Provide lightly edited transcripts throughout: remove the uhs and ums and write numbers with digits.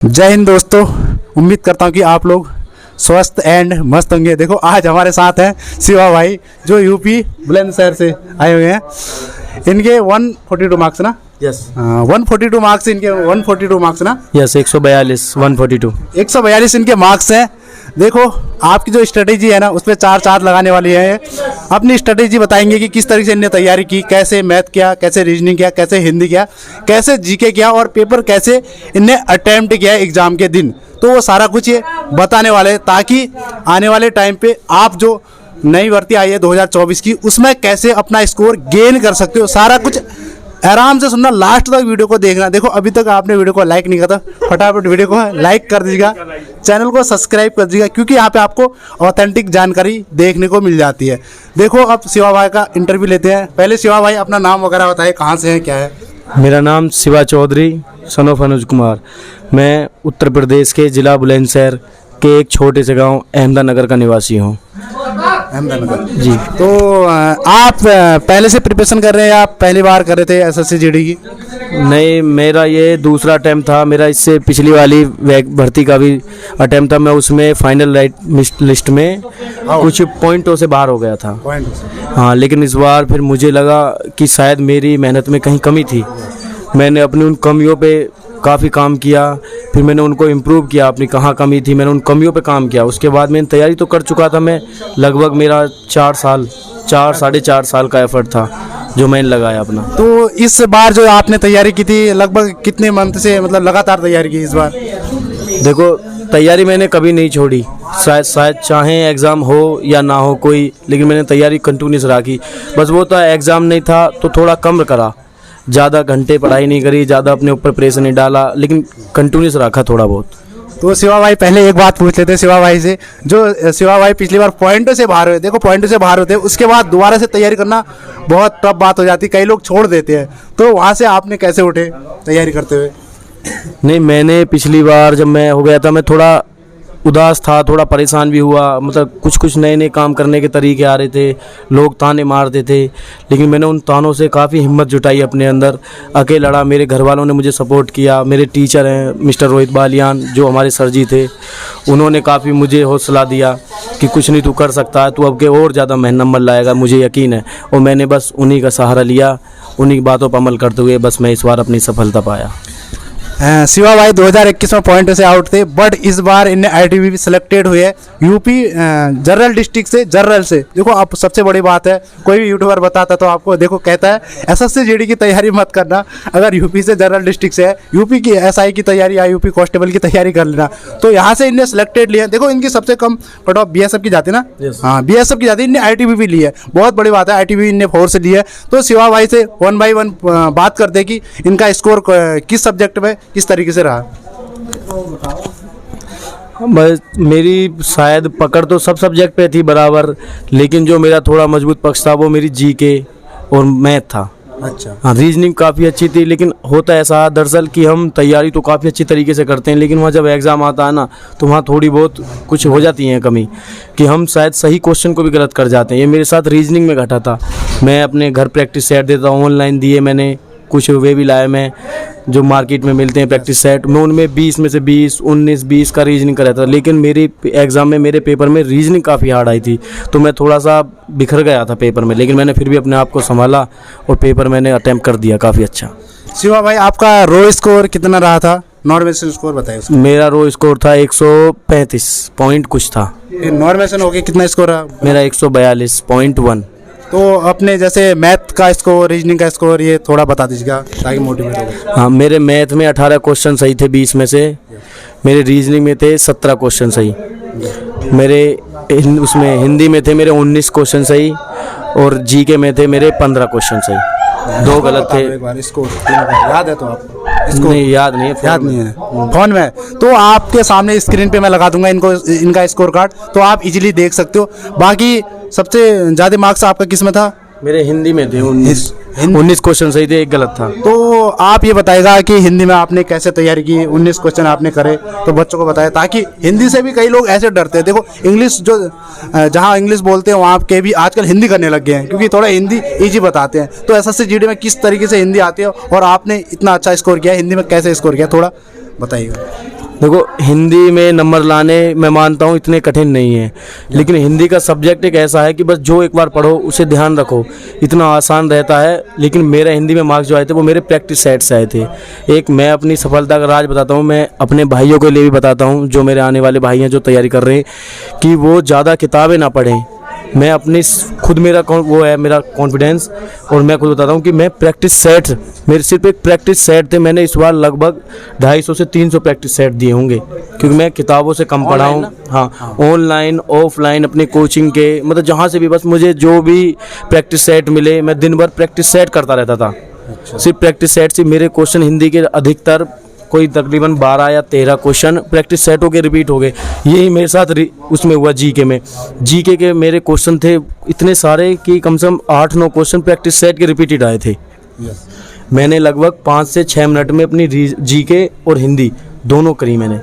जय हिंद दोस्तों, उम्मीद करता हूँ कि आप लोग स्वस्थ एंड मस्त होंगे। देखो आज हमारे साथ हैं शिवा भाई जो यूपी बुलंदशहर से आए हुए हैं। इनके 142 मार्क्स ना? यस 142 मार्क्स इनके 142 मार्क्स ना? यस 142 142 142 इनके मार्क्स हैं। देखो आपकी जो स्ट्रेटेजी है ना उस पर 4 लगाने वाली है। अपनी स्ट्रेटेजी बताएंगे कि किस तरीके से इनने तैयारी की, कैसे मैथ किया, कैसे रीजनिंग किया, कैसे हिंदी किया, कैसे जीके किया और पेपर कैसे इनने अटेम्प्ट किया एग्जाम के दिन। तो वो सारा कुछ ये बताने वाले हैं ताकि आने वाले टाइम पे आप जो नई भर्ती आई है 2024 की उसमें कैसे अपना स्कोर गेन कर सकते हो, सारा कुछ आराम से सुनना, लास्ट तक वीडियो को देखना। देखो अभी तक आपने वीडियो को लाइक नहीं करा था, फटाफट वीडियो को लाइक कर दीजिएगा, चैनल को सब्सक्राइब कर दीजिएगा क्योंकि यहाँ पे आपको ऑथेंटिक जानकारी देखने को मिल जाती है। देखो अब शिवा भाई का इंटरव्यू लेते हैं। पहले शिवा भाई अपना नाम वगैरह बताए, कहाँ से हैं, क्या है? मेरा नाम शिवा चौधरी सन ऑफ अनुज कुमार। मैं उत्तर प्रदेश के ज़िला बुलंदशहर के एक छोटे से गांव अहमदानगर का निवासी हूं। अहमदानगर जी। तो आप पहले से प्रिपरेशन कर रहे हैं या पहली बार कर रहे थे एसएससी जीडी की? नहीं, मेरा ये दूसरा अटैम्प्ट था। मेरा इससे पिछली वाली भर्ती का भी अटैम्प्ट था। मैं उसमें फाइनल लिस्ट में कुछ पॉइंटों से बाहर हो गया था। हाँ, लेकिन इस बार फिर मुझे लगा कि शायद मेरी मेहनत में कहीं कमी थी। मैंने अपनी उन कमियों पे काफ़ी काम किया, फिर मैंने उनको इम्प्रूव किया। अपनी कहाँ कमी थी मैंने उन कमियों पे काम किया। उसके बाद मैंने तैयारी तो कर चुका था। मैं लगभग मेरा 4 साढ़े 4 साल का एफर्ट था जो मैंने लगाया अपना। तो इस बार जो आपने तैयारी की थी लगभग कितने मंथ से, मतलब लगातार तैयारी की इस बार? देखो तैयारी मैंने कभी नहीं छोड़ी, शायद चाहे एग्ज़ाम हो या ना हो कोई, लेकिन मैंने तैयारी कंटिन्यूस रखी। बस वो तो एग्ज़ाम नहीं था तो थोड़ा कम करा, ज़्यादा घंटे पढ़ाई नहीं करी, ज़्यादा अपने ऊपर प्रेशर नहीं डाला, लेकिन कंटिन्यूस रखा थोड़ा बहुत। तो शिवा भाई पहले एक बात पूछ लेते हैं शिवा भाई से। जो शिवा भाई पिछली बार पॉइंटों से बाहर हुए, देखो पॉइंटों से बाहर होते हैं उसके बाद दोबारा से तैयारी करना बहुत टफ बात हो जाती है, कई लोग छोड़ देते हैं। तो वहाँ से आपने कैसे उठे तैयारी करते हुए? नहीं, मैंने पिछली बार जब मैं हो गया था मैं थोड़ा उदास था, थोड़ा परेशान भी हुआ। मतलब कुछ नए काम करने के तरीके आ रहे थे, लोग ताने मारते थे, लेकिन मैंने उन तानों से काफ़ी हिम्मत जुटाई अपने अंदर, अकेला लड़ा। मेरे घर वालों ने मुझे सपोर्ट किया। मेरे टीचर हैं मिस्टर रोहित बालियान जो हमारे सर जी थे, उन्होंने काफ़ी मुझे हौसला दिया कि कुछ नहीं तू कर सकता है, तू अब के और ज़्यादा नंबर लाएगा, मुझे यकीन है। और मैंने बस उन्हीं का सहारा लिया, उन्हीं बातों पर अमल करते हुए बस मैं इस बार अपनी सफलता पाया। शिवा भाई 2021 में पॉइंट से आउट थे, बट इस बार इन्हें आईटीबीपी सिलेक्टेड हुए है यूपी जनरल डिस्ट्रिक्ट से, जनरल से। देखो आप सबसे बड़ी बात है, कोई भी यूट्यूबर बताता तो आपको देखो कहता है एसएससी जीडी की तैयारी मत करना, अगर यूपी से जनरल डिस्ट्रिक्ट से है, यूपी की एसआई की तैयारी या यूपी कांस्टेबल की तैयारी कर लेना। तो यहाँ से इन्हें सिलेक्टेड लिया। देखो इनकी सबसे कम कट ऑफ बीएसएफ की जाती है ना? हाँ, बीएसएफ की जाती है, इन्हें आईटीबीपी ली है, बहुत बड़ी बात है। आईटीबीपी इन्हें 4 से ली है। तो शिवा भाई से 1 बाई 1 बात करते हैं कि इनका स्कोर किस सब्जेक्ट में किस तरीके से रहा। बस मेरी शायद पकड़ तो सब सब्जेक्ट पे थी बराबर, लेकिन जो मेरा थोड़ा मजबूत पक्ष था वो मेरी जीके और मैथ था। अच्छा। हाँ, रीजनिंग काफ़ी अच्छी थी, लेकिन होता ऐसा दरअसल कि हम तैयारी तो काफ़ी अच्छी तरीके से करते हैं, लेकिन वहाँ जब एग्ज़ाम आता है ना तो वहाँ थोड़ी बहुत कुछ हो जाती हैं कमी कि हम शायद सही क्वेश्चन को भी गलत कर जाते हैं। ये मेरे साथ रीजनिंग में घटा था। मैं अपने घर प्रैक्टिस सेट देता हूँ, ऑनलाइन दिए मैंने, कुछ वे भी लाए मैं जो मार्केट में मिलते हैं प्रैक्टिस सेट। मैं उनमें 20 में से 20, 19, 20 का रीजनिंग कर रहा था, लेकिन मेरी एग्ज़ाम में मेरे पेपर में रीजनिंग काफ़ी हार्ड आई थी, तो मैं थोड़ा सा बिखर गया था पेपर में, लेकिन मैंने फिर भी अपने आप को संभाला और पेपर मैंने अटैम्प्ट कर दिया काफ़ी अच्छा। शिवा भाई आपका रो स्कोर कितना रहा था? नॉर्मेशन स्कोर बताइए। मेरा रो स्कोर था 135 पॉइंट कुछ था। नॉर्मेशन हो गया कितना स्कोर रहा? मेरा 142.1। तो अपने जैसे मैथ का स्कोर, रीजनिंग का स्कोर ये थोड़ा बता दीजिएगा ताकि मोटिवेट हो। हाँ, मेरे मैथ में 18 क्वेश्चन सही थे 20 में से। मेरे रीजनिंग में थे 17 क्वेश्चन सही। मेरे उसमें हिंदी में थे मेरे 19 क्वेश्चन सही और जीके में थे मेरे 15 क्वेश्चन सही। 2 गलत थे। स्कोर याद है तो आपको? नहीं, याद नहीं है फोन में। तो आपके सामने स्क्रीन पे मैं लगा दूंगा इनका स्कोर कार्ड, तो आप इजीली देख सकते हो। बाकी सबसे ज़्यादा मार्क्स आपका किस में था? मेरे हिंदी में थे 19 क्वेश्चन सही थे, 1 गलत था। तो आप ये बताएगा कि हिंदी में आपने कैसे तैयारी की, 19 क्वेश्चन आपने करे तो बच्चों को बताया, ताकि हिंदी से भी कई लोग ऐसे डरते हैं। देखो इंग्लिश जो जहाँ इंग्लिश बोलते हैं वहाँ के भी आजकल हिंदी करने लग गए हैं क्योंकि थोड़ा हिंदी ईजी बताते हैं। तो एसएससी जीडी में किस तरीके से हिंदी आती है और आपने इतना अच्छा स्कोर किया, हिंदी में कैसे स्कोर किया, थोड़ा बताइएगा। देखो हिंदी में नंबर लाने मैं मानता हूँ इतने कठिन नहीं है, लेकिन हिंदी का सब्जेक्ट एक ऐसा है कि बस जो एक बार पढ़ो उसे ध्यान रखो, इतना आसान रहता है। लेकिन मेरा हिंदी में मार्क्स जो आए थे वो मेरे प्रैक्टिस सेट से आए थे। एक मैं अपनी सफलता का राज बताता हूँ, मैं अपने भाइयों के लिए भी बताता हूँ, जो मेरे आने वाले भाई हैं जो तैयारी कर रहे हैं, कि वो ज़्यादा किताबें ना पढ़ें। मैं अपनी खुद मेरा वो है मेरा कॉन्फिडेंस, और मैं खुद बताता हूँ कि मैं प्रैक्टिस सेट, मेरे सिर्फ एक प्रैक्टिस सेट थे, मैंने इस बार लगभग 250 से 300 प्रैक्टिस सेट दिए होंगे, क्योंकि मैं किताबों से कम पढ़ा हूँ। हाँ, ऑनलाइन ऑफलाइन अपने कोचिंग के, मतलब जहाँ से भी बस मुझे जो भी प्रैक्टिस सेट मिले, मैं दिन भर प्रैक्टिस सेट करता रहता था। सिर्फ प्रैक्टिस सेट से मेरे क्वेश्चन हिंदी के अधिकतर कोई तकरीबन 12 या 13 क्वेश्चन प्रैक्टिस सेट हो के रिपीट हो गए। यही मेरे साथ उसमें हुआ जीके में। जीके के मेरे क्वेश्चन थे इतने सारे कि कम से कम 8-9 क्वेश्चन प्रैक्टिस सेट के रिपीटेड आए थे। मैंने लगभग 5 से 6 मिनट में अपनी जीके और हिंदी दोनों करी मैंने।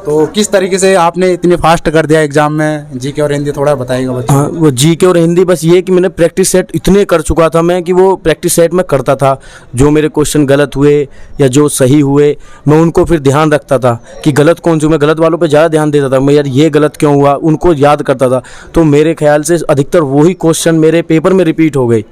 तो किस तरीके से आपने इतने फास्ट कर दिया एग्जाम में जीके और हिंदी, थोड़ा बताइएगा बच्चों। हाँ, वो जीके और हिंदी बस ये कि मैंने प्रैक्टिस सेट इतने कर चुका था मैं, कि वो प्रैक्टिस सेट में करता था, जो मेरे क्वेश्चन गलत हुए या जो सही हुए मैं उनको फिर ध्यान रखता था कि गलत कौन से, मैं गलत वालों पे ज़्यादा ध्यान देता था, मैं यार ये गलत क्यों हुआ उनको याद करता था। तो मेरे ख्याल से अधिकतर वही क्वेश्चन मेरे पेपर में रिपीट हो गए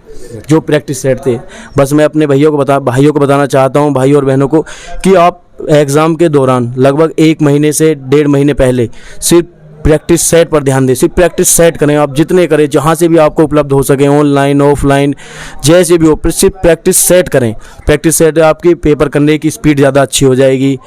जो प्रैक्टिस सेट थे। बस मैं अपने भाइयों को बताना चाहता हूँ, भाई और बहनों को, कि आप एग्ज़ाम के दौरान लगभग 1 महीने से 1.5 महीने पहले सिर्फ प्रैक्टिस सेट पर ध्यान दें। सिर्फ प्रैक्टिस सेट करें, आप जितने करें, जहाँ से भी आपको उपलब्ध हो सके, ऑनलाइन ऑफलाइन जैसे भी हो, सिर्फ प्रैक्टिस सेट करें। प्रैक्टिस सेट आपकी पेपर करने की स्पीड ज़्यादा अच्छी हो जाएगी।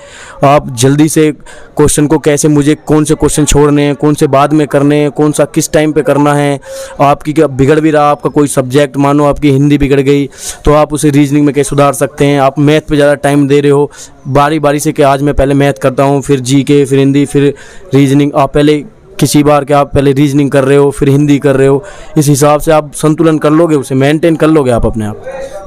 आप जल्दी से क्वेश्चन को कैसे, मुझे कौन से क्वेश्चन छोड़ने हैं, कौन से बाद में करने हैं, कौन सा किस टाइम पे करना है। आपकी क्या बिगड़ भी रहा आपका कोई सब्जेक्ट, मानो आपकी हिंदी बिगड़ गई तो आप उसे रीजनिंग में कैसे सुधार सकते हैं। आप मैथ पे ज़्यादा टाइम दे रहे हो, बारी बारी से कि आज मैं पहले मैथ करता हूँ, फिर जीके, फिर हिंदी, फिर रीजनिंग। आप पहले किसी बार क्या आप पहले रीजनिंग कर रहे हो फिर हिंदी कर रहे हो, इस हिसाब से आप संतुलन कर लोगे, उसे मेंटेन कर लोगे आप अपने आप।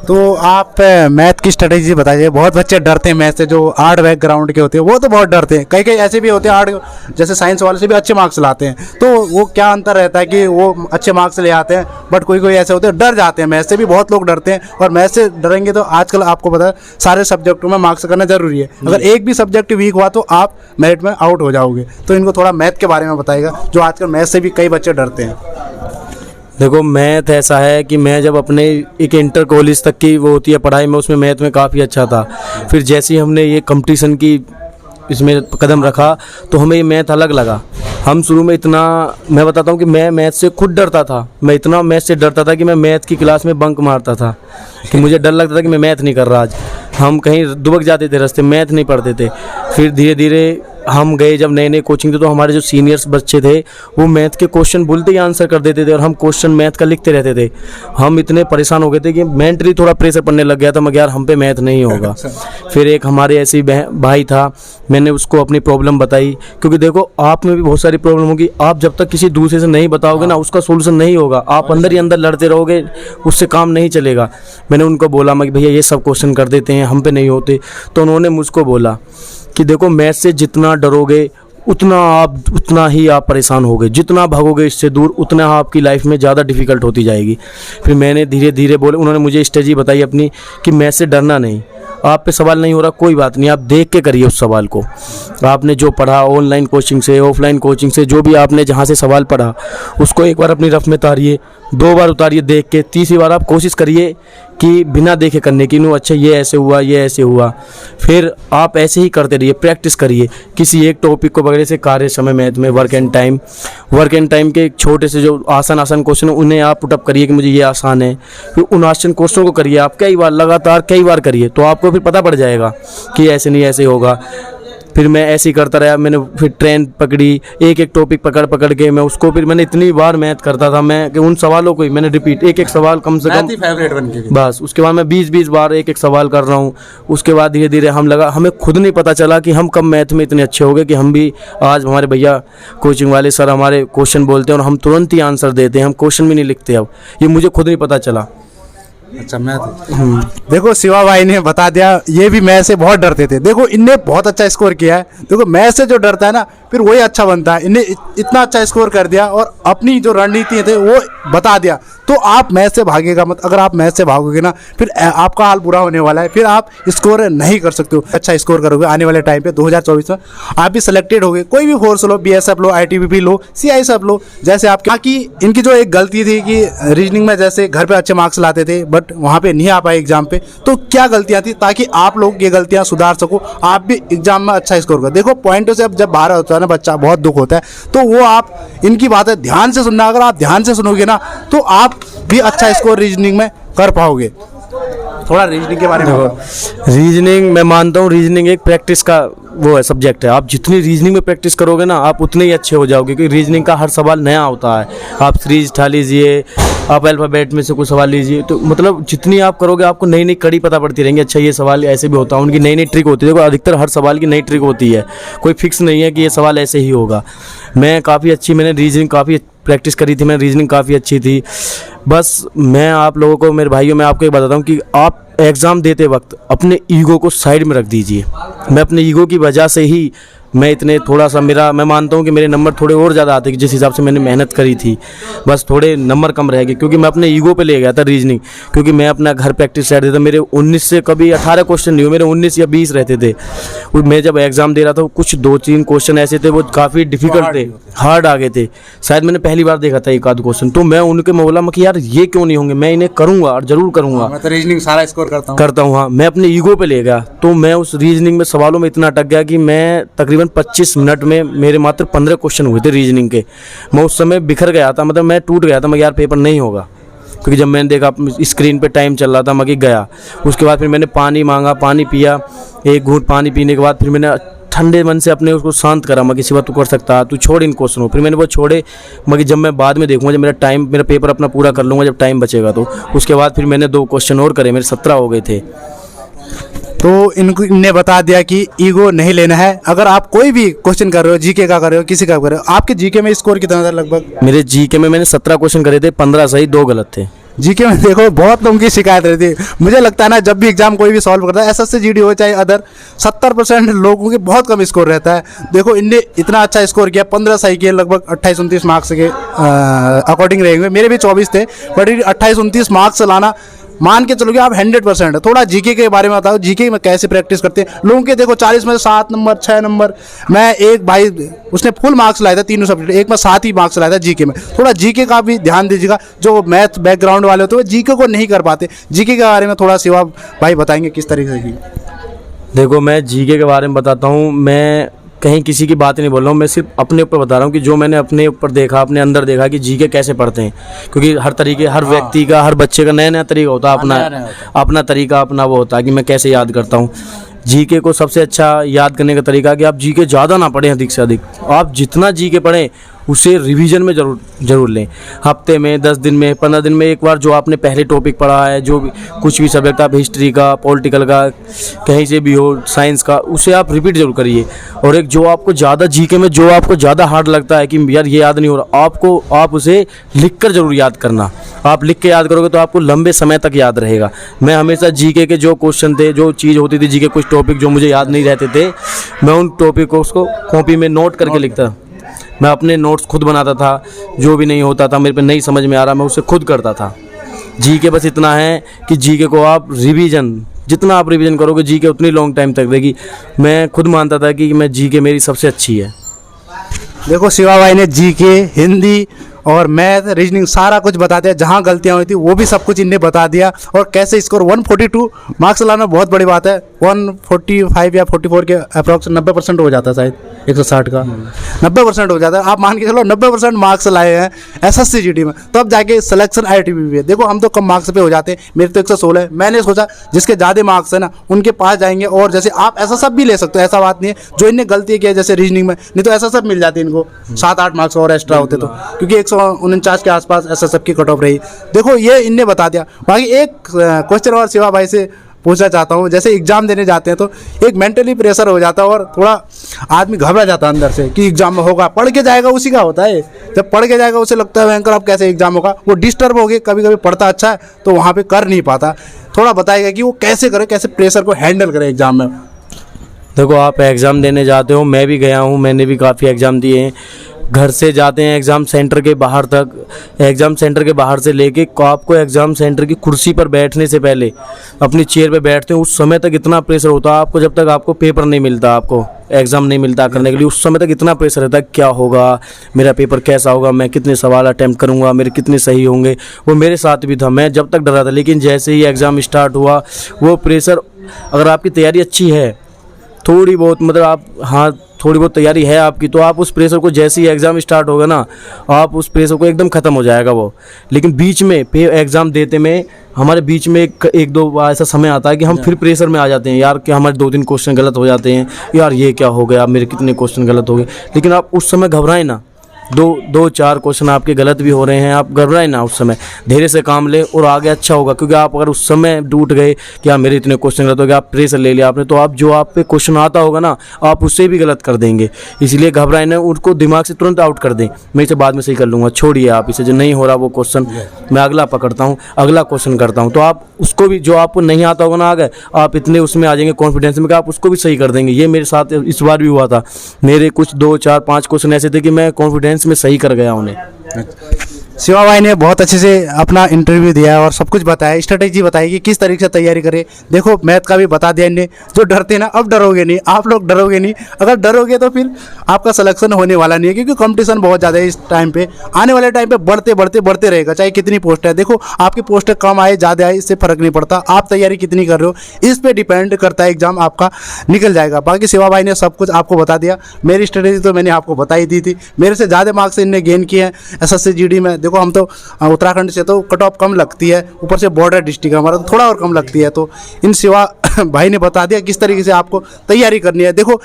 तो आप मैथ की स्ट्रेटेजी बताइए। बहुत बच्चे डरते हैं मैथ से, जो आर्ट बैकग्राउंड के होते हैं वो तो बहुत डरते हैं। कई ऐसे भी होते हैं आर्ट, जैसे साइंस वाले से भी अच्छे मार्क्स लाते हैं। तो वो क्या अंतर रहता है कि वो अच्छे मार्क्स ले आते हैं, बट कोई ऐसे होते हैं डर जाते हैं मैथ से भी। बहुत लोग डरते हैं, और मैथ से डरेंगे तो आजकल आपको पता है सारे सब्जेक्टों में मार्क्स करना जरूरी है। अगर एक भी सब्जेक्ट वीक हुआ तो आप मेरिट में आउट हो जाओगे। तो इनको थोड़ा मैथ के बारे में बताइएगा, जो आजकल मैथ से भी कई बच्चे डरते हैं। देखो मैथ ऐसा है कि मैं जब अपने एक इंटर कॉलेज तक की वो होती है पढ़ाई में, उसमें मैथ में काफ़ी अच्छा था। फिर जैसे ही हमने ये कंपटीशन की इसमें कदम रखा तो हमें ये मैथ अलग लगा। हम शुरू में इतना, मैं बताता हूँ कि मैं मैथ से खुद डरता था। मैं इतना मैथ से डरता था कि मैं मैथ की क्लास में बंक मारता था, कि मुझे डर लगता था कि मैं मैथ नहीं कर रहा आज। हम कहीं दुबक जाते थे रास्ते, मैथ नहीं पढ़ते थे। फिर धीरे धीरे हम गए, जब नए नए कोचिंग थे तो हमारे जो सीनियर्स बच्चे थे वो मैथ के क्वेश्चन बोलते ही आंसर कर देते थे, और हम क्वेश्चन मैथ का लिखते रहते थे। हम इतने परेशान हो गए थे कि मेंटली थोड़ा प्रेशर पड़ने लग गया था, मगर यार हम पे मैथ नहीं होगा। फिर एक हमारे ऐसे भाई था, मैंने उसको अपनी प्रॉब्लम बताई, क्योंकि देखो आप में भी बहुत सारी प्रॉब्लम होगी। आप जब तक किसी दूसरे से नहीं बताओगे ना, उसका सोल्यूशन नहीं होगा। आप अंदर ही अंदर लड़ते रहोगे, उससे काम नहीं चलेगा। मैंने उनको बोला मैं कि भैया ये सब क्वेश्चन कर देते हैं, हम पे नहीं होते। तो उन्होंने मुझको बोला कि देखो मैथ से जितना डरोगे उतना ही आप परेशान होगे, जितना भागोगे इससे दूर उतना आपकी लाइफ में ज़्यादा डिफ़िकल्ट होती जाएगी। फिर मैंने धीरे धीरे उन्होंने मुझे स्ट्रेटजी बताई अपनी कि मैथ से डरना नहीं, आप पे सवाल नहीं हो रहा कोई बात नहीं, आप देख के करिए उस सवाल को। आपने जो पढ़ा ऑनलाइन कोचिंग से ऑफलाइन कोचिंग से, जो भी आपने जहाँ से सवाल पढ़ा उसको एक बार अपनी रफ में उतारिए, 2 बार उतारिए देख के, तीसरी बार आप कोशिश करिए कि बिना देखे करने की। अच्छा ये ऐसे हुआ, ये ऐसे हुआ। फिर आप ऐसे ही करते रहिए, प्रैक्टिस करिए किसी एक टॉपिक को पकड़े से कार्य समय मैथ में वर्क एंड टाइम के छोटे से जो आसान क्वेश्चन है उन्हें आप पुटअप करिए कि मुझे ये आसान है। फिर उन आसान क्वेश्चनों को करिए आप कई बार, लगातार कई बार करिए, तो आपको फिर पता पड़ जाएगा कि ऐसे नहीं ऐसे होगा। फिर मैं ऐसे ही करता रहा, मैंने फिर ट्रेन पकड़ी, एक एक टॉपिक पकड़ के मैं उसको, फिर मैंने इतनी बार मैथ करता था मैं कि उन सवालों को ही मैंने रिपीट, एक सवाल कम से कम फेवरेट बन गई बस। उसके बाद मैं 20 बार एक सवाल कर रहा हूँ। उसके बाद धीरे धीरे हमें खुद नहीं पता चला कि हम कब मैथ में इतने अच्छे हो गए कि हम भी आज हमारे भैया कोचिंग वाले सर हमारे क्वेश्चन बोलते हैं और हम तुरंत ही आंसर देते हैं, हम क्वेश्चन भी नहीं लिखते। अब ये मुझे खुद नहीं पता चला। अच्छा मैथ देखो शिवा भाई ने बता दिया, ये भी मैथ से बहुत डरते थे। देखो इनने बहुत अच्छा स्कोर किया है। देखो मैथ से जो डरता है ना, फिर वही अच्छा बनता है। इन्हें इतना अच्छा स्कोर कर दिया और अपनी जो रणनीति थे वो बता दिया। तो आप मैच से भागेगा मत। अगर आप मैच से भागोगे ना फिर आपका हाल बुरा होने वाला है, फिर आप स्कोर नहीं कर सकते हो। अच्छा स्कोर करोगे आने वाले टाइम पे 2024 में आप भी सिलेक्टेड होगे, कोई भी फोर्स लो, बीएसएफ लो, आईटीबीपी लो, सीआईएसएफ लो। जैसे आपके बाकी इनकी जो एक गलती थी कि रीजनिंग में जैसे घर पे अच्छे मार्क्स लाते थे बट वहाँ पे नहीं आ पाए एग्जाम पे, तो क्या गलतियाँ थी ताकि आप लोग ये गलतियाँ सुधार सको, आप भी एग्जाम में अच्छा स्कोर करो। देखो पॉइंटों से अब जब बाहर होता है ना बच्चा, बहुत दुख होता है। तो वो आप इनकी बातें ध्यान से सुनना, अगर आप ध्यान से सुनोगे ना तो आप भी अच्छा स्कोर रीजनिंग में कर पाओगे। थोड़ा रीजनिंग के बारे में रीजनिंग मैं मानता हूँ, रीजनिंग एक प्रैक्टिस का वो है, सब्जेक्ट है। आप जितनी रीजनिंग में प्रैक्टिस करोगे ना आप उतने ही अच्छे हो जाओगे, क्योंकि रीजनिंग का हर सवाल नया होता है। आप सीरीज उठा लीजिए, आप अल्फ़ाबेट में से कोई सवाल लीजिए, तो मतलब जितनी आप करोगे आपको नई नई कड़ी पता पड़ती रहेंगी। अच्छा ये सवाल ऐसे भी होता है, उनकी नई नई ट्रिक होती है। देखो अधिकतर हर सवाल की नई ट्रिक होती है, कोई फिक्स नहीं है कि ये सवाल ऐसे ही होगा। मैंने रीजनिंग काफ़ी प्रैक्टिस करी थी, मैंने रीजनिंग काफ़ी अच्छी थी। बस मैं आप लोगों को, मेरे भाइयों, मैं आपको ये बताता हूँ कि आप एग्ज़ाम देते वक्त अपने ईगो को साइड में रख दीजिए। मैं अपने ईगो की वजह से ही मैं इतने थोड़ा सा मैं मानता हूँ कि मेरे नंबर थोड़े और ज़्यादा आते कि जिस हिसाब से मैंने मेहनत करी थी, बस थोड़े नंबर कम रह गए क्योंकि मैं अपने ईगो पे ले गया था रीजनिंग। क्योंकि मैं अपना घर प्रैक्टिस कर देता, मेरे 19 से कभी 18 क्वेश्चन नहीं हुए, मेरे 19 या 20 रहते थे। मैं जब एग्ज़ाम दे रहा था कुछ 2-3 क्वेश्चन ऐसे थे वो काफ़ी डिफिकल्ट थे, हार्ड आ गए थे। शायद मैंने पहली बार देखा था एक आध क्वेश्चन, तो मैं उनके में बोला कि यार ये क्यों नहीं होंगे, मैं इन्हें करूँगा और ज़रूर करूँगा। मैं तो रीजनिंग सारा स्कोर करता हूँ। हाँ, मैं अपने ईगो पे ले गया, तो मैं उस रीजनिंग में सवालों में इतना अटक गया कि मैं तकरीबन 25 मिनट में मेरे मात्र 15 क्वेश्चन हुए थे रीजनिंग के। मैं उस समय बिखर गया था, मतलब मैं टूट गया था। मैं यार पेपर नहीं होगा, क्योंकि जब मैंने देखा स्क्रीन पे टाइम चल रहा था मैं गया। उसके बाद फिर मैंने पानी मांगा, पानी पिया। एक घूंट पानी पीने के बाद फिर मैंने ठंडे मन से अपने उसको शांत करा। मैं किसी बात तू कर सकता, तू छोड़ इन क्वेश्चनों। फिर मैंने वो छोड़े, मगर जब मैं बाद में देखूंगा, जब मेरा पेपर अपना पूरा कर लूँगा, जब टाइम बचेगा तो उसके बाद फिर मैंने 2 क्वेश्चन और करे, मेरे 17 हो गए थे। तो इनने बता दिया कि ईगो नहीं लेना है। अगर आप कोई भी क्वेश्चन कर रहे हो, जीके का कर रहे हो, किसी का कर रहे हो, आपके जीके में स्कोर कितना था लगभग? मेरे जीके में मैंने 17 क्वेश्चन करे थे, 15 सही 2 गलत थे। जीके में देखो बहुत लोगों की शिकायत रहती है। मुझे लगता है ना जब भी एग्जाम कोई भी सॉल्व करता है, एसएससी जीडी हो चाहे अदर, 70% लोगों के बहुत कम स्कोर रहता है। देखो इनने इतना अच्छा स्कोर किया, 15 सही किए, लगभग 28-29 मार्क्स के अकॉर्डिंग रहेंगे। मेरे भी 24 थे, बट 28-29 मार्क्स लाना मान के चलोगे आप 100%। थोड़ा जीके के बारे में बताओ, जीके में कैसे प्रैक्टिस करते हैं लोगों के? देखो 40 में 7 नंबर 6 नंबर। मैं एक भाई उसने फुल मार्क्स लाया था तीनों सब्जेक्ट, एक में 7 ही मार्क्स लाया था जीके में। थोड़ा जीके का भी ध्यान दीजिएगा, जो मैथ बैकग्राउंड वाले होते हैं वो जीके को नहीं कर पाते। जीके के बारे में थोड़ा शिवा भाई बताएंगे किस तरीके से की? देखो मैं जीके के बारे में बताता हूँ, मैं कहीं किसी की बात नहीं बोल रहा हूँ, मैं सिर्फ अपने ऊपर बता रहा हूँ कि जो मैंने अपने ऊपर देखा, अपने अंदर देखा कि जीके कैसे पढ़ते हैं। क्योंकि हर तरीके, हर व्यक्ति का, हर बच्चे का नया नया तरीका होता है, अपना तरीका, अपना वो होता है कि मैं कैसे याद करता हूँ। जीके को सबसे अच्छा याद करने का तरीका कि आप जीके ज़्यादा ना पढ़ें, अधिक से अधिक आप जितना जीके पढ़ें उसे रिवीजन में ज़रूर लें। हफ्ते में, 10 दिन में, 15 दिन में एक बार जो आपने पहले टॉपिक पढ़ा है, जो भी कुछ भी सब्जेक्ट, आप हिस्ट्री का, पॉलिटिकल का, कहीं से भी हो, साइंस का, उसे आप रिपीट जरूर करिए। और एक जो आपको ज़्यादा जीके में जो आपको ज़्यादा हार्ड लगता है कि यार ये याद नहीं हो रहा, आप उसे लिख कर ज़रूर याद करना। आप लिख के याद करोगे तो आपको लंबे समय तक याद रहेगा। मैं हमेशा जीके के जो क्वेश्चन थे, जो चीज़ होती थी जीके, कुछ टॉपिक जो मुझे याद नहीं रहते थे, मैं उन टॉपिक को उसको कॉपी में नोट करके लिखता। मैं अपने नोट्स खुद बनाता था, जो भी नहीं होता था मेरे पे नहीं समझ में आ रहा मैं उसे खुद करता था। जीके बस इतना है कि जीके को आप जितना आप रिवीजन करोगे जीके उतनी लॉन्ग टाइम तक रहेगी। मैं खुद मानता था कि मैं जीके मेरी सबसे अच्छी है। देखो शिवा भाई ने जीके, हिंदी और मैथ, रीजनिंग सारा कुछ बता दिया। जहाँ गलतियाँ हुई थी वो भी सब कुछ इनने बता दिया। और कैसे स्कोर 142 मार्क्स लाना बहुत बड़ी बात है। 145 या 44 के अप्रॉक्स 90% हो जाता है, शायद 160 का 90% हो जाता है। आप मान के चलो 90% मार्क्स लाए हैं एसएससी जीडी में, तब जाके सिलेक्शन आईटीबीपी है। देखो हम तो कम मार्क्स पे हो जाते हैं, मेरे तो 116 है। मैंने सोचा जिसके ज़्यादा मार्क्स है ना उनके पास जाएंगे। और जैसे आप ऐसा सब भी ले सकते हो, ऐसा बात नहीं है। जो इनने गलती किया जैसे रीजनिंग में, नहीं तो ऐसा सब मिल जाते इनको 7-8 मार्क्स और एक्स्ट्रा होते तो, क्योंकि 149 के आसपास ऐसा सबकी कट ऑफ रही। देखो ये इनने बता दिया। बाकी एक क्वेश्चन और शिवा भाई से पूछना चाहता हूँ, जैसे एग्जाम देने जाते हैं तो एक मेंटली प्रेशर हो जाता है और थोड़ा आदमी घबरा जाता है अंदर से कि एग्जाम में होगा, पढ़ के जाएगा उसी का होता है। जब पढ़ के जाएगा उसे लगता है भयंकर अब कैसे एग्जाम होगा, वो डिस्टर्ब हो गए। कभी कभी पढ़ता अच्छा है तो वहाँ पे कर नहीं पाता। थोड़ा बताएगा कि वो कैसे करे, कैसे प्रेशर को हैंडल करे एग्जाम में। देखो आप एग्ज़ाम देने जाते हो, मैं भी गया हूँ, मैंने भी काफ़ी एग्ज़ाम दिए हैं। घर से जाते हैं एग्ज़ाम सेंटर के बाहर तक, एग्ज़ाम सेंटर के बाहर से लेके आपको एग्ज़ाम सेंटर की कुर्सी पर बैठने से पहले अपनी चेयर पे बैठते हो, उस समय तक इतना प्रेशर होता है आपको, जब तक आपको पेपर नहीं मिलता, आपको एग्ज़ाम नहीं मिलता करने के लिए, उस समय तक इतना प्रेशर रहता है क्या होगा, मेरा पेपर कैसा होगा, मैं कितने सवाल अटैम्प्ट करूँगा, मेरे कितने सही होंगे। वो मेरे साथ भी था, मैं जब तक डरा था, लेकिन जैसे ही एग्ज़ाम स्टार्ट हुआ वो प्रेशर, अगर आपकी तैयारी अच्छी है थोड़ी बहुत, मतलब आप हाँ थोड़ी बहुत तैयारी है आपकी, तो आप उस प्रेशर को, जैसे ही एग्ज़ाम स्टार्ट होगा ना, आप उस प्रेशर को एकदम ख़त्म हो जाएगा वो। लेकिन बीच में एग्ज़ाम देते में हमारे बीच में एक दो बार ऐसा समय आता है कि हम फिर प्रेशर में आ जाते हैं यार, कि हमारे 2-3 क्वेश्चन गलत हो जाते हैं, यार ये क्या हो गया, मेरे कितने क्वेश्चन गलत हो गए। लेकिन आप उस समय घबराएं ना, 2-4 क्वेश्चन आपके गलत भी हो रहे हैं, आप घबराएं ना, उस समय धैर्य से काम ले और आगे अच्छा होगा। क्योंकि आप अगर उस समय टूट गए कि हाँ मेरे इतने क्वेश्चन गलत हो गए, आप प्रेशर ले लिया आपने, तो आप जो आप पे क्वेश्चन आता होगा ना, आप उससे भी गलत कर देंगे। इसलिए घबराएं ना, उनको दिमाग से तुरंत आउट कर दें, मैं इसे बाद में सही कर लूँगा, छोड़िए आप इसे, जो नहीं हो रहा वो क्वेश्चन मैं अगला पकड़ता हूँ, अगला क्वेश्चन करता हूँ। तो आप उसको भी, जो आपको नहीं आता होगा ना आगे, आप इतने उसमें आ जाएंगे कॉन्फिडेंस में कि आप उसको भी सही कर देंगे। ये मेरे साथ इस बार भी हुआ था, मेरे कुछ 2-4-5 क्वेश्चन ऐसे थे कि मैं कॉन्फिडेंस में सही कर गया उन्हें। शिवा भाई ने बहुत अच्छे से अपना इंटरव्यू दिया और सब कुछ बताया, स्ट्रेटेजी बताई कि किस तरीके से तैयारी करें। देखो मैथ का भी बता दिया इन्हें, जो डरते ना अब डरोगे नहीं, आप लोग डरोगे नहीं। अगर डरोगे तो फिर आपका सिलेक्शन होने वाला नहीं है, क्योंकि कंपटीशन बहुत ज़्यादा है इस टाइम पे। आने वाले टाइम पे बढ़ते रहेगा, चाहे कितनी पोस्ट है। देखो आपकी पोस्ट कम आए ज़्यादा आए, इससे फ़र्क नहीं पड़ता, आप तैयारी कितनी कर रहे हो इस पर डिपेंड करता है, एग्जाम आपका निकल जाएगा। बाकी शिवा भाई ने सब कुछ आपको बता दिया, मेरी स्ट्रेटेजी तो मैंने आपको बताई दी थी। मेरे से ज़्यादा मार्क्स इनने गेन किए हैं SSC GD में। देखो हम तो उत्तराखंड से, तो कट ऑफ कम लगती है, ऊपर से बॉर्डर डिस्ट्रिक्ट है हमारा, तो थोड़ा और कम लगती है। तो इन शिवा भाई ने बता दिया किस तरीके से आपको तैयारी करनी है। देखो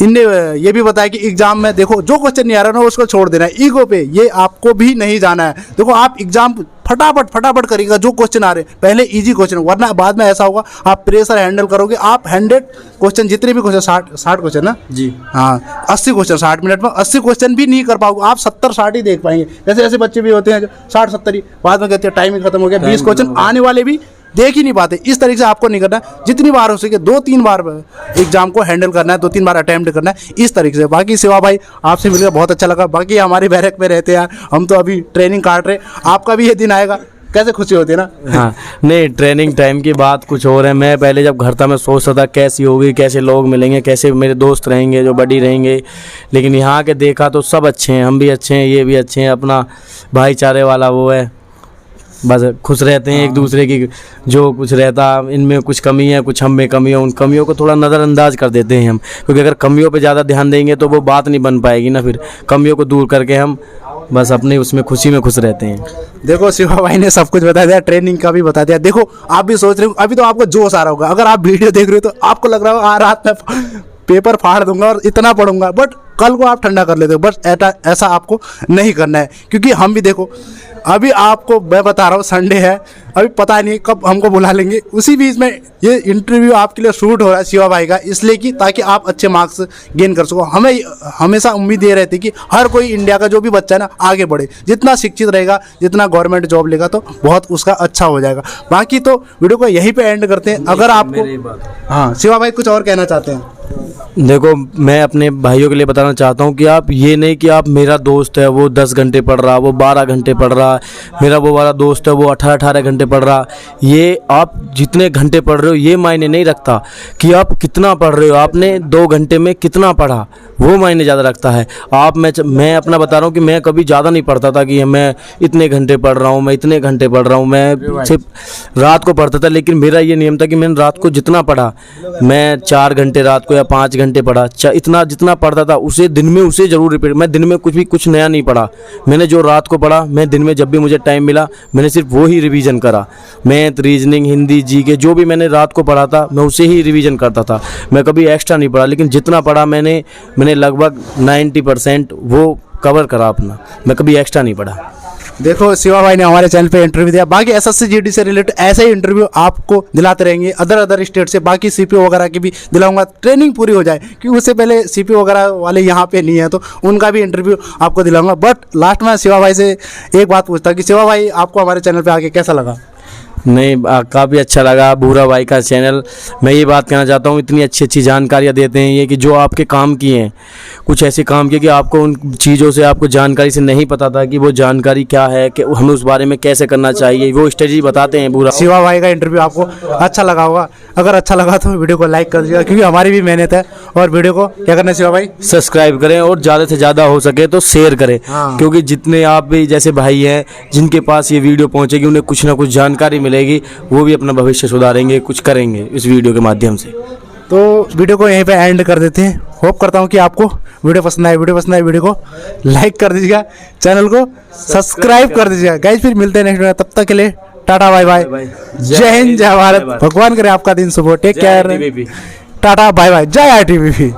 इनने ये भी बताया कि एग्जाम में देखो जो क्वेश्चन नहीं आ रहा ना उसको छोड़ देना है, ईगो पे ये आपको भी नहीं जाना है। देखो आप एग्जाम फटाफट करिएगा, जो क्वेश्चन आ रहे हैं पहले इजी क्वेश्चन, वरना बाद में ऐसा होगा आप प्रेशर हैंडल करोगे। आप 100 क्वेश्चन, जितने भी क्वेश्चन 60 क्वेश्चन ना जी हाँ 80 क्वेश्चन 60 मिनट में 80 क्वेश्चन भी नहीं कर पाओगे आप, 70-60 ही देख पाएंगे। जैसे ऐसे बच्चे भी होते हैं जो 60-70 ही, बाद में कहते हैं टाइमिंग खत्म हो गया, 20 क्वेश्चन आने वाले भी देख ही नहीं पाते। इस तरीके से आपको नहीं करना है, जितनी बार हो सके 2-3 बार एग्जाम को हैंडल करना है, 2-3 बार अटेम्प्ट करना है इस तरीके से। बाकी शिवा भाई आपसे मिलकर बहुत अच्छा लगा। बाकी हमारे बैरक में रहते हैं, हम तो अभी ट्रेनिंग काट रहे, आपका भी ये दिन आएगा, कैसे खुशी होती है ना। हाँ नहीं, ट्रेनिंग टाइम की बात कुछ और है। मैं पहले जब घर था मैं सोचता था कैसी होगी, कैसे लोग मिलेंगे, कैसे मेरे दोस्त रहेंगे जो बड़ी रहेंगे, लेकिन यहाँ के देखा तो सब अच्छे हैं, हम भी अच्छे हैं, ये भी अच्छे हैं, अपना भाईचारे वाला वो है, बस खुश रहते हैं एक दूसरे की। जो कुछ रहता इनमें कुछ कमी है, कुछ हम में कमी है, उन कमियों को थोड़ा नज़रअंदाज कर देते हैं हम, क्योंकि अगर कमियों पे ज़्यादा ध्यान देंगे तो वो बात नहीं बन पाएगी ना। फिर कमियों को दूर करके हम बस अपने उसमें खुशी में खुश रहते हैं। देखो शिवा भाई ने सब कुछ बता दिया, ट्रेनिंग का भी बता दिया। देखो आप भी सोच रहे हो, अभी तो आपको जोश आ रहा होगा, अगर आप वीडियो देख रहे हो तो आपको लग रहा होगा रात में पेपर फाड़ दूंगा और इतना पढ़ूंगा, बट कल को आप ठंडा कर लेते हो। बस ऐसा आपको नहीं करना है, क्योंकि हम भी देखो अभी आपको मैं बता रहा हूँ, संडे है, अभी पता नहीं कब हमको बुला लेंगे। उसी बीच में ये इंटरव्यू आपके लिए शूट हो रहा है शिवा भाई का, इसलिए कि ताकि आप अच्छे मार्क्स गेन कर सको। हमें हमेशा उम्मीद ये रहती है कि हर कोई इंडिया का जो भी बच्चा है ना आगे बढ़े, जितना शिक्षित रहेगा, जितना गवर्नमेंट जॉब लेगा तो बहुत उसका अच्छा हो जाएगा। बाकी तो वीडियो को यहीं पे एंड करते हैं। अगर आपको हाँ शिवा भाई कुछ और कहना चाहते हैं? देखो मैं अपने भाइयों के लिए बताना चाहता हूँ कि आप ये नहीं कि आप, मेरा दोस्त है वो 10 घंटे पढ़ रहा, वो 12 घंटे पढ़ रहा, मेरा वो वाला दोस्त है वो 18 घंटे पढ़ रहा, ये आप जितने घंटे पढ़ रहे हो ये मायने नहीं रखता कि आप कितना पढ़ रहे हो, आपने 2 घंटे में कितना पढ़ा वो मायने ज़्यादा रखता है। आप मैं अपना बता रहा हूँ कि मैं कभी ज़्यादा नहीं पढ़ता था कि मैं इतने घंटे पढ़ रहा हूँ, मैं इतने घंटे पढ़ रहा हूँ, मैं सिर्फ रात को पढ़ता था। लेकिन मेरा ये नियम था कि मैंने रात को जितना पढ़ा, मैं 4 घंटे रात को या 5 घंटे पढ़ा, इतना जितना पढ़ता था उसे दिन में उसे ज़रूर रिपीट। मैं दिन में कुछ नया नहीं पढ़ा, मैंने जो रात को पढ़ा मैं दिन में जब भी मुझे टाइम मिला मैंने सिर्फ वो ही रिवीजन करा। मैथ, रीजनिंग, हिंदी, जीके जो भी मैंने रात को पढ़ा था मैं उसे ही रिवीजन करता था, मैं कभी एक्स्ट्रा नहीं पढ़ा। लेकिन जितना पढ़ा मैंने लगभग 90% वो कवर करा अपना, मैं कभी एक्स्ट्रा नहीं पढ़ा। देखो शिवा भाई ने हमारे चैनल पे इंटरव्यू दिया। बाकी SSC GD से रिलेटेड ऐसे ही इंटरव्यू आपको दिलाते रहेंगे, अदर स्टेट से। बाकी CPO वगैरह की भी दिलाऊंगा, ट्रेनिंग पूरी हो जाए, क्योंकि उससे पहले CPO वगैरह वाले यहाँ पे नहीं है तो उनका भी इंटरव्यू आपको दिलाऊंगा। बट लास्ट में शिवा भाई से एक बात पूछता कि शिवा भाई आपको हमारे चैनल पे आके कैसा लगा? नहीं, काफ़ी अच्छा लगा भूरा भाई का चैनल। मैं ये बात कहना चाहता हूँ, इतनी अच्छी अच्छी जानकारियाँ देते हैं ये, कि जो आपके काम की हैं, कुछ ऐसे काम किए कि आपको उन चीज़ों से, आपको जानकारी से नहीं पता था कि वो जानकारी क्या है, कि हमें उस बारे में कैसे करना चाहिए, वो स्ट्रेटजी बताते हैं भूरा। शिवा भाई का इंटरव्यू आपको अच्छा लगा होगा, अगर अच्छा लगा तो वीडियो को लाइक कर दीजिएगा, क्योंकि हमारी भी मेहनत है। और वीडियो को क्या करना है शिवा भाई? सब्सक्राइब करें और ज़्यादा से ज़्यादा हो सके तो शेयर करें। हाँ। क्योंकि जितने आप भी जैसे भाई हैं जिनके पास ये वीडियो पहुंचेगी, उन्हें कुछ ना कुछ जानकारी मिलेगी, वो भी अपना भविष्य सुधारेंगे, कुछ करेंगे इस वीडियो के माध्यम से। तो वीडियो को यहीं पे एंड कर देते हैं। होप करता हूँ कि आपको वीडियो पसंद आए। वीडियो को लाइक कर दीजिएगा, चैनल को सब्सक्राइब कर दीजिएगा। गाइज फिर मिलते हैं नेक्स्ट वीडियो, तब तक के लिए टाटा बाय बाय। जय हिंद, जय भारत। भगवान करे आपका दिन शुभ हो। Take care. Tata bye bye. जय ITBP।